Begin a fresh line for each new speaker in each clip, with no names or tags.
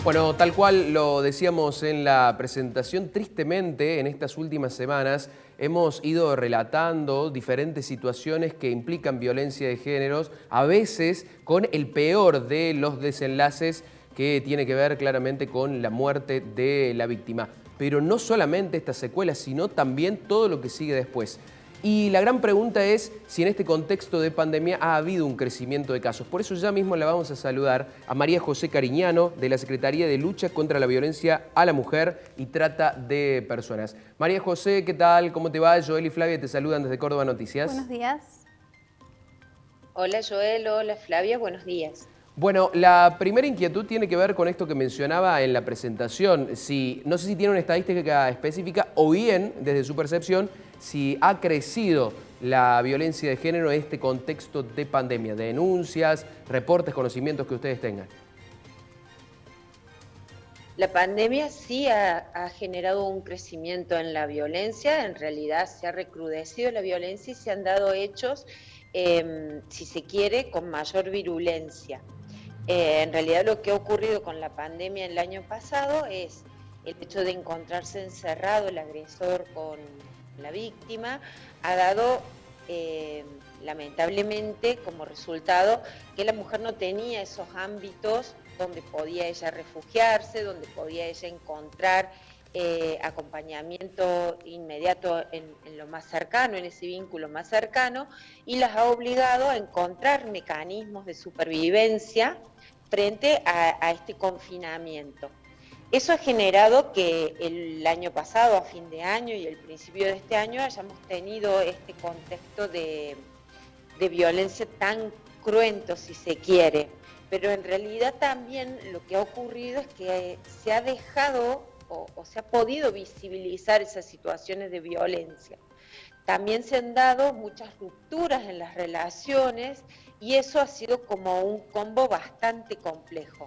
Bueno, tal cual lo decíamos en la presentación, tristemente en estas últimas semanas hemos ido relatando diferentes situaciones que implican violencia de géneros, a veces con el peor de los desenlaces que tiene que ver claramente con la muerte de la víctima. Pero no solamente estas secuelas, sino también todo lo que sigue después. Y la gran pregunta es si en este contexto de pandemia ha habido un crecimiento de casos. Por eso ya mismo la vamos a saludar a María José Cariñano, de la Secretaría de Lucha contra la Violencia a la Mujer y Trata de Personas. María José, ¿qué tal? ¿Cómo te va? Joel y Flavia te saludan desde Córdoba Noticias.
Buenos días.
Hola Joel, hola Flavia, buenos días.
Bueno, la primera inquietud tiene que ver con esto que mencionaba en la presentación. No sé si tiene una estadística específica o bien, desde su percepción, si ha crecido la violencia de género en este contexto de pandemia, de denuncias, reportes, conocimientos que ustedes tengan.
La pandemia sí ha generado un crecimiento en la violencia, en realidad se ha recrudecido la violencia y se han dado hechos, si se quiere, con mayor virulencia. En realidad lo que ha ocurrido con la pandemia el año pasado es el hecho de encontrarse encerrado el agresor con la víctima, ha dado lamentablemente como resultado que la mujer no tenía esos ámbitos donde podía ella refugiarse, donde podía ella encontrar acompañamiento inmediato en lo más cercano, en ese vínculo más cercano, y las ha obligado a encontrar mecanismos de supervivencia frente a este confinamiento. Eso ha generado que el año pasado, a fin de año y el principio de este año, hayamos tenido este contexto de violencia tan cruento, si se quiere. Pero en realidad también lo que ha ocurrido es que se ha dejado o se ha podido visibilizar esas situaciones de violencia. También se han dado muchas rupturas en las relaciones y eso ha sido como un combo bastante complejo.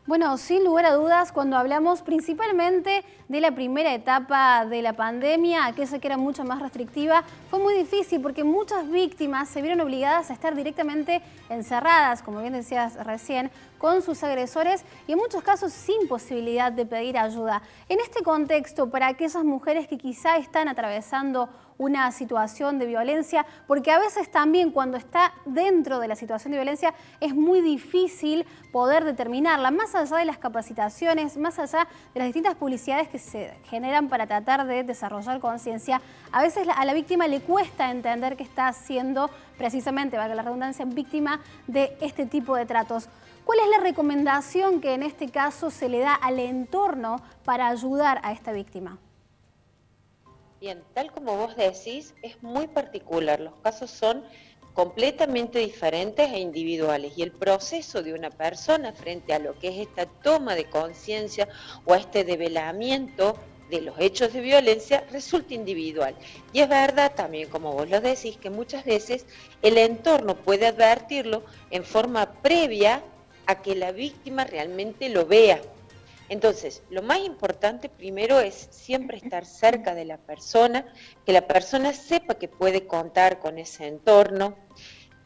Bueno, sin lugar a dudas, cuando hablamos principalmente de la primera etapa de la pandemia, aquella que era mucho más restrictiva, fue muy difícil porque muchas víctimas se vieron obligadas a estar directamente encerradas, como bien decías recién, con sus agresores y en muchos casos sin posibilidad de pedir ayuda. En este contexto, para aquellas mujeres que quizá están atravesando una situación de violencia, porque a veces también cuando está dentro de la situación de violencia es muy difícil poder determinarla, más allá de las capacitaciones, más allá de las distintas publicidades que se generan para tratar de desarrollar conciencia, a veces a la víctima le cuesta entender que está siendo precisamente, valga la redundancia, víctima de este tipo de tratos. ¿Cuál es la recomendación que en este caso se le da al entorno para ayudar a esta víctima?
Bien, tal como vos decís, es muy particular. Los casos son completamente diferentes e individuales y el proceso de una persona frente a lo que es esta toma de conciencia o a este develamiento de los hechos de violencia resulta individual. Y es verdad también, como vos lo decís, que muchas veces el entorno puede advertirlo en forma previa a que la víctima realmente lo vea. Entonces, lo más importante primero es siempre estar cerca de la persona, que la persona sepa que puede contar con ese entorno.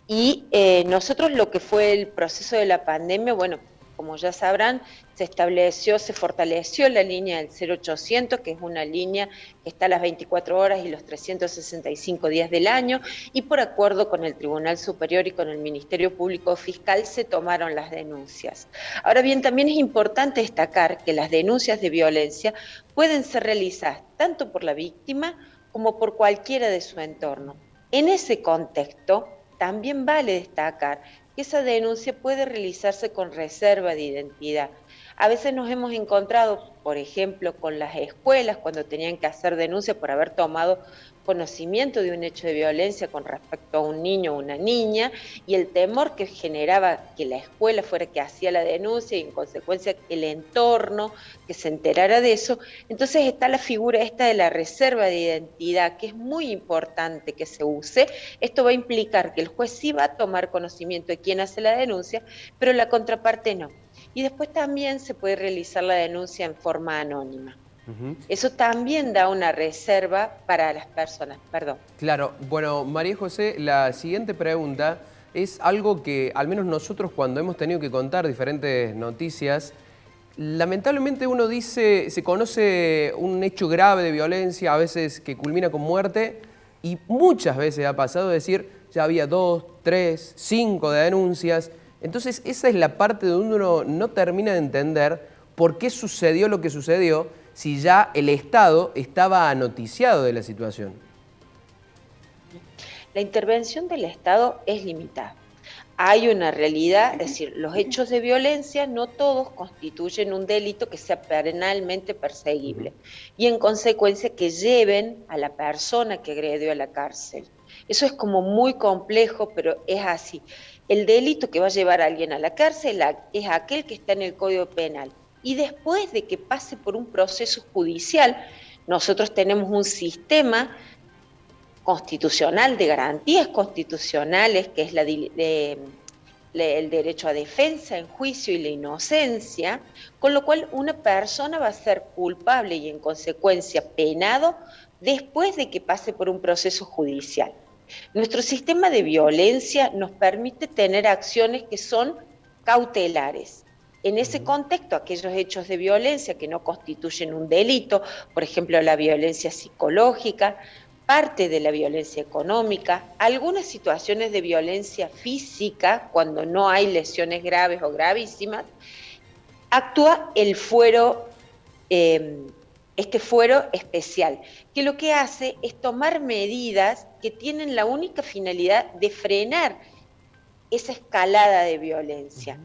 Y nosotros lo que fue el proceso de la pandemia, bueno, como ya sabrán, se fortaleció la línea del 0800, que es una línea que está a las 24 horas y los 365 días del año, y por acuerdo con el Tribunal Superior y con el Ministerio Público Fiscal se tomaron las denuncias. Ahora bien, también es importante destacar que las denuncias de violencia pueden ser realizadas tanto por la víctima como por cualquiera de su entorno. En ese contexto, también vale destacar que esa denuncia puede realizarse con reserva de identidad. A veces nos hemos encontrado, por ejemplo, con las escuelas cuando tenían que hacer denuncia por haber tomado conocimiento de un hecho de violencia con respecto a un niño o una niña y el temor que generaba que la escuela fuera que hacía la denuncia y en consecuencia el entorno que se enterara de eso. Entonces está la figura esta de la reserva de identidad, que es muy importante que se use. Esto va a implicar que el juez sí va a tomar conocimiento de quién hace la denuncia, pero la contraparte no. Y después también se puede realizar la denuncia en forma anónima. Eso también da una reserva para las personas. Perdón.
Claro, bueno, María José, la siguiente pregunta es algo que al menos nosotros cuando hemos tenido que contar diferentes noticias lamentablemente uno dice, se conoce un hecho grave de violencia, a veces que culmina con muerte, y muchas veces ha pasado de decir, ya había 2, 3, 5 denuncias. Entonces esa es la parte donde uno no termina de entender por qué sucedió lo que sucedió si ya el Estado estaba noticiado de la situación.
La intervención del Estado es limitada. Hay una realidad, es decir, los hechos de violencia no todos constituyen un delito que sea penalmente perseguible y en consecuencia que lleven a la persona que agredió a la cárcel. Eso es como muy complejo, pero es así. El delito que va a llevar a alguien a la cárcel es aquel que está en el Código Penal. Y después de que pase por un proceso judicial, nosotros tenemos un sistema constitucional de garantías constitucionales, que es el derecho a defensa en juicio y la inocencia, con lo cual una persona va a ser culpable y en consecuencia penado después de que pase por un proceso judicial. Nuestro sistema de violencia nos permite tener acciones que son cautelares. En ese contexto, aquellos hechos de violencia que no constituyen un delito, por ejemplo, la violencia psicológica, parte de la violencia económica, algunas situaciones de violencia física, cuando no hay lesiones graves o gravísimas, actúa el fuero, este fuero especial, que lo que hace es tomar medidas que tienen la única finalidad de frenar esa escalada de violencia.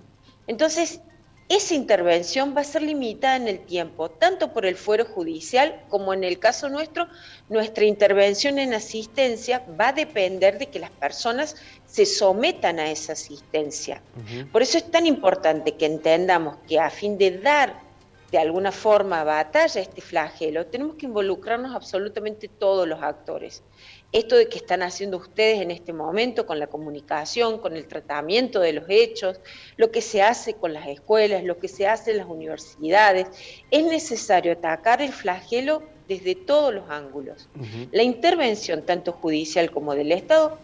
Entonces, esa intervención va a ser limitada en el tiempo, tanto por el fuero judicial como en el caso nuestro, nuestra intervención en asistencia va a depender de que las personas se sometan a esa asistencia. Por eso es tan importante que entendamos que a fin de dar de alguna forma batalla a este flagelo, tenemos que involucrarnos absolutamente todos los actores. Esto de que están haciendo ustedes en este momento con la comunicación, con el tratamiento de los hechos, lo que se hace con las escuelas, lo que se hace en las universidades, es necesario atacar el flagelo desde todos los ángulos. La intervención tanto judicial como del Estado,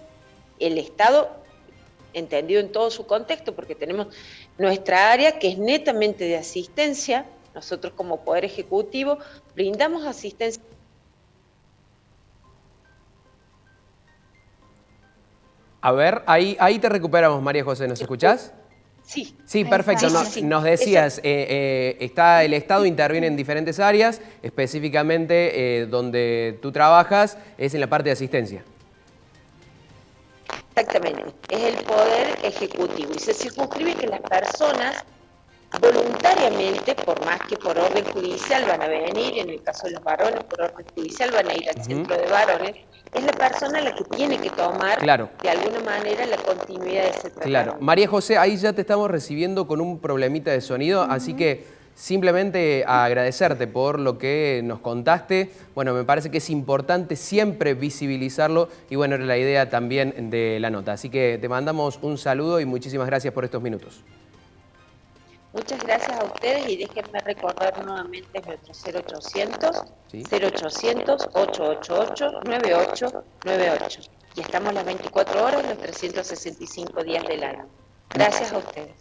el Estado entendido en todo su contexto, porque tenemos nuestra área que es netamente de asistencia, nosotros como Poder Ejecutivo brindamos asistencia.
A ver, ahí te recuperamos, María José, ¿nos escuchás?
Sí.
Sí, perfecto.
Sí.
Nos decías, está el Estado interviene en diferentes áreas, específicamente donde tú trabajas es en la parte de asistencia.
Exactamente, es el Poder Ejecutivo y se circunscribe que las personas voluntariamente, por más que por orden judicial van a venir, en el caso de los varones por orden judicial van a ir al centro de varones, es la persona la que tiene que tomar de alguna manera la continuidad de ese tratamiento.
Claro, María José, ahí ya te estamos recibiendo con un problemita de sonido, así que simplemente agradecerte por lo que nos contaste. Bueno, me parece que es importante siempre visibilizarlo y bueno, era la idea también de la nota. Así que te mandamos un saludo y muchísimas gracias por estos minutos.
Muchas gracias a ustedes y déjenme recordar nuevamente nuestro 0800-888-9898. Y estamos las 24 horas, los 365 días del año. Gracias a ustedes.